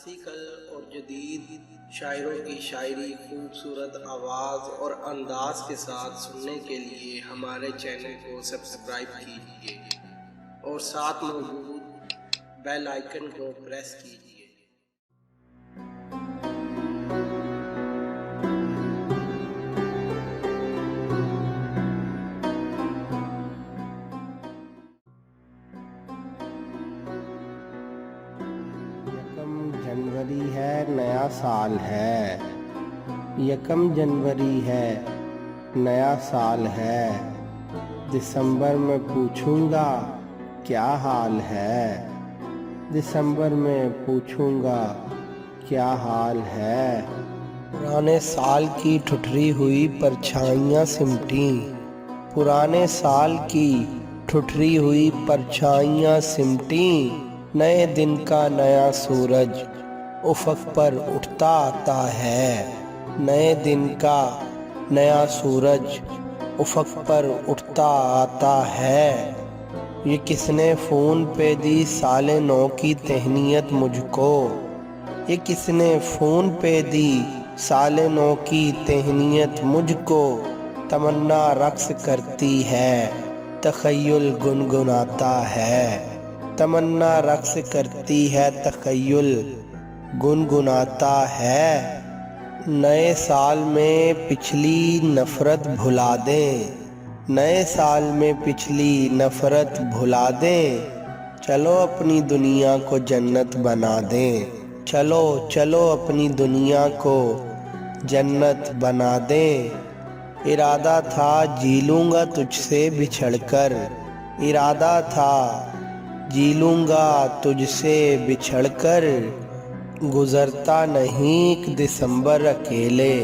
Classical اور جدید شاعروں کی شاعری خوبصورت آواز اور انداز کے ساتھ سننے کے لیے ہمارے چینل کو سبسکرائب کیجیے اور ساتھ موجود بیل آئیکن کو پریس کیجیے۔ जनवरी है, नया साल है। यकम जनवरी है, नया साल है। दिसंबर में पूछूंगा क्या हाल है। दिसंबर में पूछूंगा क्या हाल है। पुराने साल की ठुठरी हुई परछाइयाँ सिमटी, पुराने साल की ठुठरी हुई परछाइयाँ सिमटी। नए दिन का नया सूरज उफ़क़ पर उठता आता है। नए दिन का नया सूरज उफ़क़ पर उठता आता है। ये किसने फ़ोन पे दी साले नौ की तहनीयत मुझको। ये किसने फ़ोन पे दी साले नौ की तहनीयत मुझको। तमन्ना रक़्स करती है, तख़य्युल गुनगुनाता है। तमन्ना रक़्स करती है, तख़य्युल गुनगुनाता है। नए साल में पिछली नफ़रत भुला दें, नए साल में पिछली नफ़रत भुला दें। चलो अपनी दुनिया को जन्नत बना दें। चलो चलो अपनी दुनिया को जन्नत बना दें। इरादा था जी लूँगा तुझसे बिछड़कर, इरादा था जी लूँगा तुझसे बिछड़कर। गुज़रता नहीं एक दिसंबर अकेले,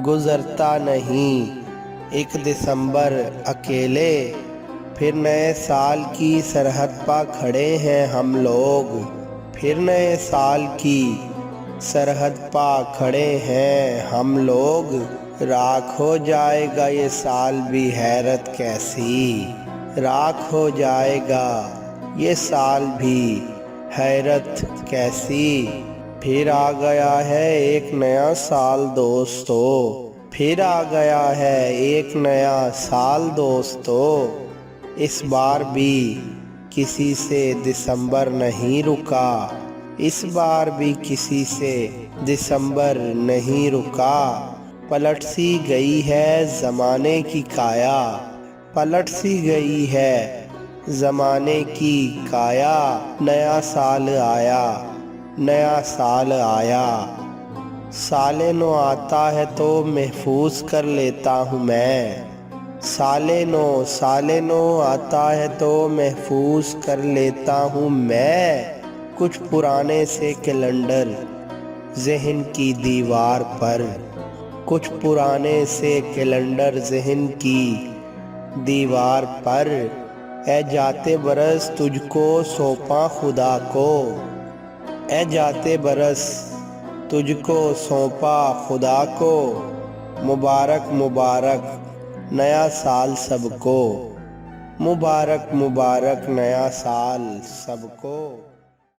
गुज़रता नहीं एक दिसंबर अकेले। फिर नए साल की सरहद पा खड़े हैं हम लोग, फिर नए साल की सरहद पा खड़े हैं हम लोग। राख हो जाएगा ये साल भी हैरत कैसी, राख हो जाएगा ये साल भी हैरत कैसी। फिर आ गया है एक नया साल दोस्तों, फिर आ गया है एक नया साल दोस्तों। इस बार भी किसी से दिसंबर नहीं रुका, इस बार भी किसी से दिसंबर नहीं रुका। पलट सी गई है ज़माने की काया, पलट सी गई है ज़माने की काया। नया साल आया, नया साल आया। साले नो आता है तो महफूज कर लेता हूँ मैं, साले नो आता है तो महफूज कर लेता हूँ मैं। कुछ पुराने से कैलेंडर ज़हन की दीवार पर, कुछ पुराने से कैलेंडर ज़हन की दीवार पर। ऐ जाते बरस तुझको सौंपा खुदा को, ऐ जाते बरस तुझको सौंपा खुदा को। मुबारक मुबारक नया साल सबको, मुबारक मुबारक नया साल सबको।